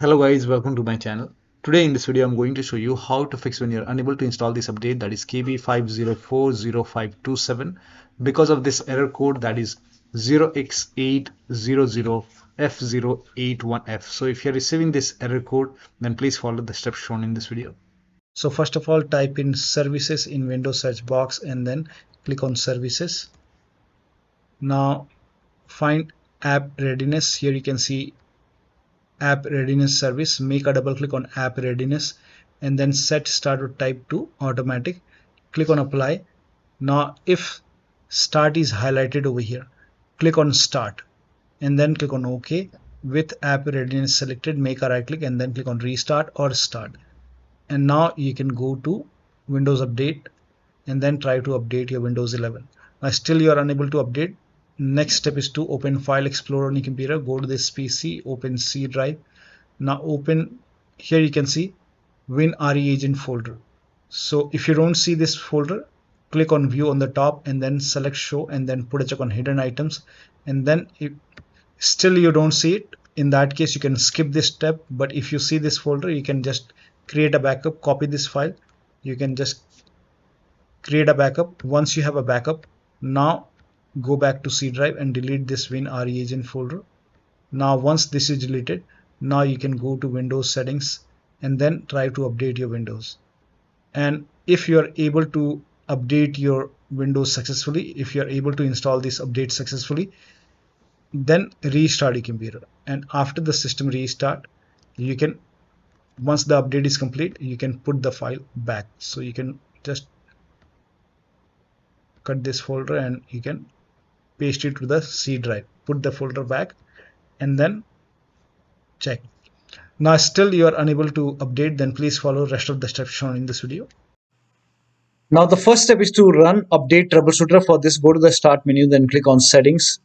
Hello guys, welcome to my channel. Today in this video I'm going to show you how to fix when you're unable to install this update, that is KB5040527, because of this error code, that is 0x800f081f. So if you're receiving this error code, then please follow the steps shown in this video. So first of all, type in services in Windows search box and then click on services. Now find app readiness. Here you can see app readiness service. Make a double click on app readiness and then set start type to automatic. Click on apply. Now if start is highlighted over here, click on start and then click on OK. With app readiness selected, make a right click and then click on restart or start. And now you can go to Windows Update and then try to update your Windows 11. Now still you are unable to update. Next step is to open File Explorer on your computer. Go to this PC, open C drive. Now open, here you can see WinREAgent folder. So if you don't see this folder, click on View on the top and then select Show and then put a check on Hidden Items. And then if still you don't see it, in that case you can skip this step. But if you see this folder, you can just create a backup, copy this file. You can just create a backup. Once you have a backup, now go back to C drive and delete this WinREAgent folder. Now once this is deleted, now you can go to Windows settings and then try to update your Windows. And if you are able to update your Windows successfully, if you are able to install this update successfully, then restart your computer. And after the system restart, you can, once the update is complete, you can put the file back. So you can just cut this folder and you can paste it to the C drive, put the folder back and then check. Now still you are unable to update, then please follow rest of the steps shown in this video. Now the first step is to run update troubleshooter. For this, go to the start menu, then click on settings,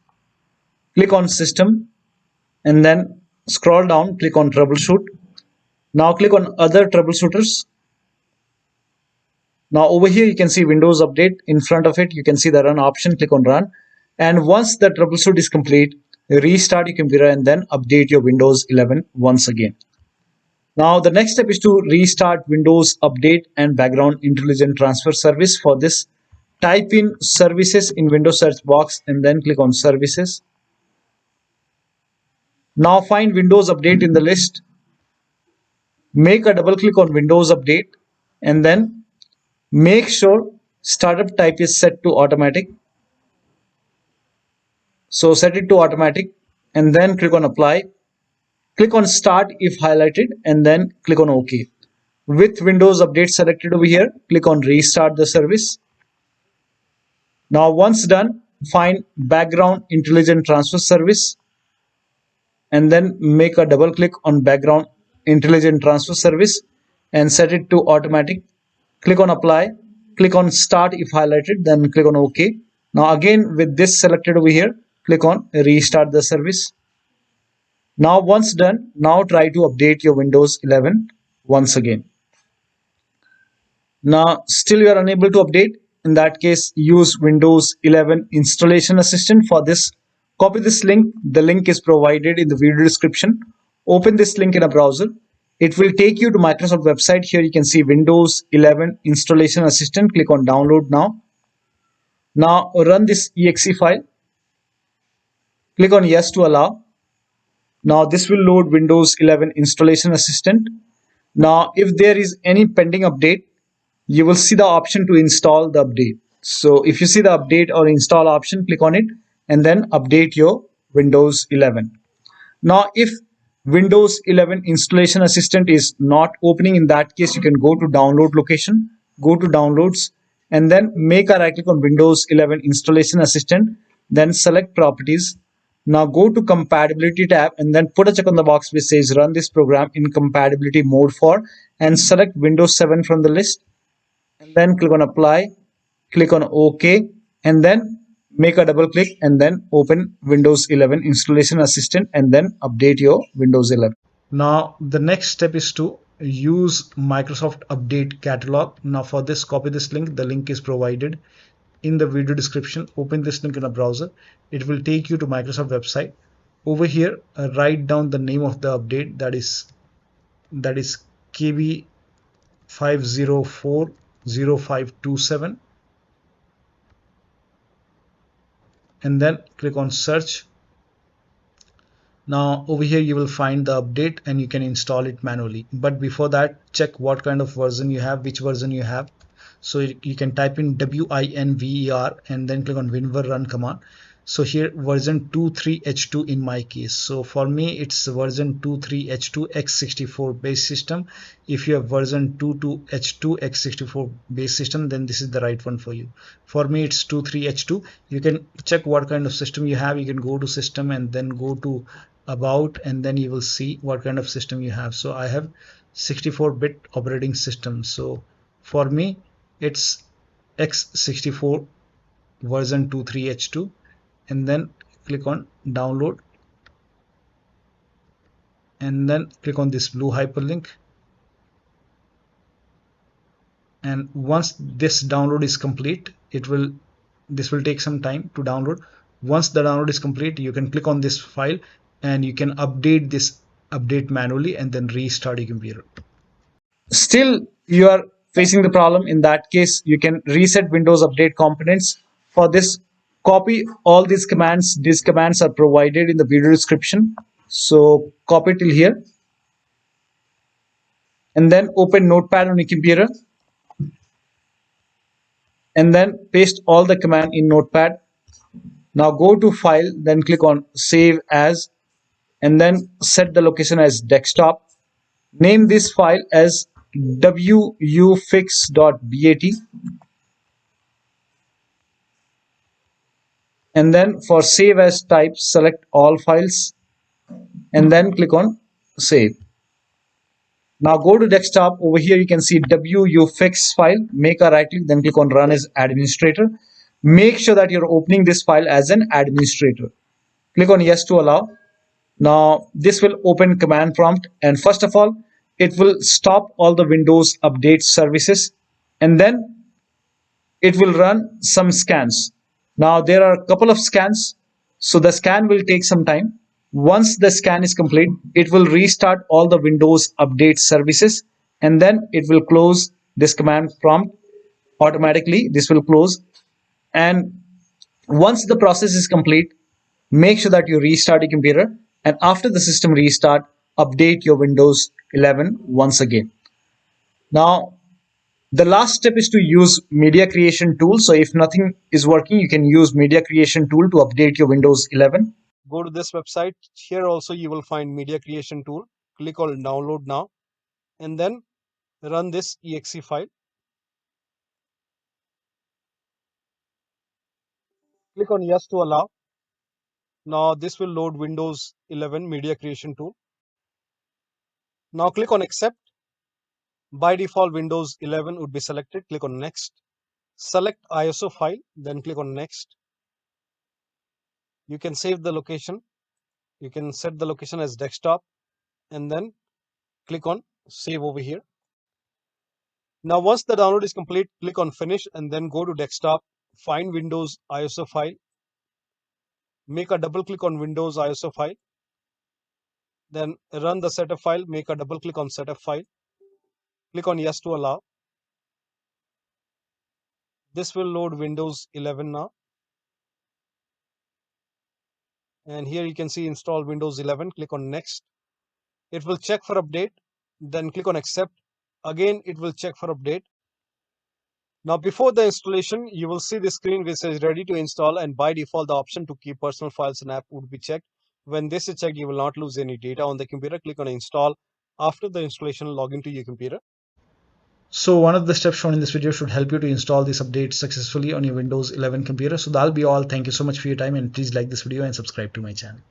click on system and then scroll down, click on troubleshoot. Now click on other troubleshooters. Now over here you can see Windows Update. In front of it you can see the run option. Click on run, and once the troubleshoot is complete, restart your computer and then update your Windows 11 once again. Now the next step is to restart Windows Update and Background Intelligent Transfer Service. For this, type in services in Windows search box and then click on services. Now find Windows Update in the list. Make a double click on Windows Update and then make sure startup type is set to automatic. So set it to automatic and then click on apply. Click on start if highlighted and then click on OK. With Windows Update selected over here, click on restart the service. Now once done, find Background Intelligent Transfer Service and then make a double click on Background Intelligent Transfer Service and set it to automatic. Click on apply, click on start if highlighted, then click on OK. Now again with this selected over here, click on restart the service. Now once done, now try to update your Windows 11 once again. Now still you are unable to update. In that case, use Windows 11 Installation Assistant. For this, copy this link. The link is provided in the video description. Open this link in a browser. It will take you to Microsoft website. Here you can see Windows 11 Installation Assistant. Click on download now. Now run this exe file. Click on yes to allow. Now this will load Windows 11 Installation Assistant. Now if there is any pending update, you will see the option to install the update. So if you see the update or install option, click on it and then update your Windows 11. Now if Windows 11 Installation Assistant is not opening, in that case you can go to download location, go to downloads and then make a right click on Windows 11 Installation Assistant, then select properties. Now go to compatibility tab and then put a check on the box which says run this program in compatibility mode for, and select Windows 7 from the list and then click on apply, click on OK and then make a double click and then open Windows 11 Installation Assistant and then update your Windows 11. Now the next step is to use Microsoft Update Catalog. Now for this, copy this link. The link is provided in the video description. Open this link in a browser. It will take you to Microsoft website. Over here, write down the name of the update, that is that is KB5040527, and then click on search. Now over here you will find the update and you can install it manually, but before that check what kind of version you have, which version you have. So you can type in WINVER and then click on winver run command. So here version 23H2 in my case. So for me it's version 23H2 x64 base system. If you have version 22H2 x64 base system, then this is the right one for you. For me it's 23H2. You can check what kind of system you have. You can go to system and then go to about, and then you will see what kind of system you have. So I have 64-bit operating system. So for me it's x64 version 23H2, and then click on download and then click on this blue hyperlink, and once this download is complete, this will take some time to download. Once the download is complete, you can click on this file and you can update this update manually and then restart your computer. Still you are facing the problem, in that case you can reset Windows Update components. For this, copy all these commands. These commands are provided in the video description, so copy till here and then open Notepad on your computer and then paste all the command in Notepad. Now go to file, then click on save as, and then set the location as desktop. Name this file as wuauserv.bat, and then for save as type, select all files and then click on save. Now go to desktop. Over here you can see wuauserv file. Make a right click, then click on run as administrator. Make sure that you're opening this file as an administrator. Click on yes to allow. Now this will open command prompt, and first of all it will stop all the Windows Update services, and then it will run some scans. Now there are a couple of scans, so the scan will take some time. Once the scan is complete, it will restart all the Windows Update services, and then it will close this command prompt automatically. This will close, and once the process is complete, make sure that you restart your computer, and after the system restart, update your Windows 11 once again. Now the last step is to use media creation tool. So if nothing is working, you can use media creation tool to update your Windows 11. Go to this website. Here also you will find media creation tool. Click on download now and then run this exe file. Click on yes to allow. Now this will load Windows 11 media creation tool. Now click on accept. By default Windows 11 would be selected. Click on next. Select ISO file, then click on next. You can save the location. You can set the location as desktop and then click on save over here. Now once the download is complete, click on finish and then go to desktop, find Windows ISO file, make a double click on Windows ISO file, then run the setup file, make a double click on setup file, click on yes to allow. This will load Windows 11 now, and here you can see install Windows 11. Click on next. It will check for update, then click on accept. Again it will check for update. Now before the installation, you will see the screen which says ready to install, and by default the option to keep personal files and app would be checked. When this is checked, you will not lose any data on the computer. Click on install. After the installation, log into your computer. So one of the steps shown in this video should help you to install this update successfully on your Windows 11 computer. So that'll be all. Thank you so much for your time, and please like this video and subscribe to my channel.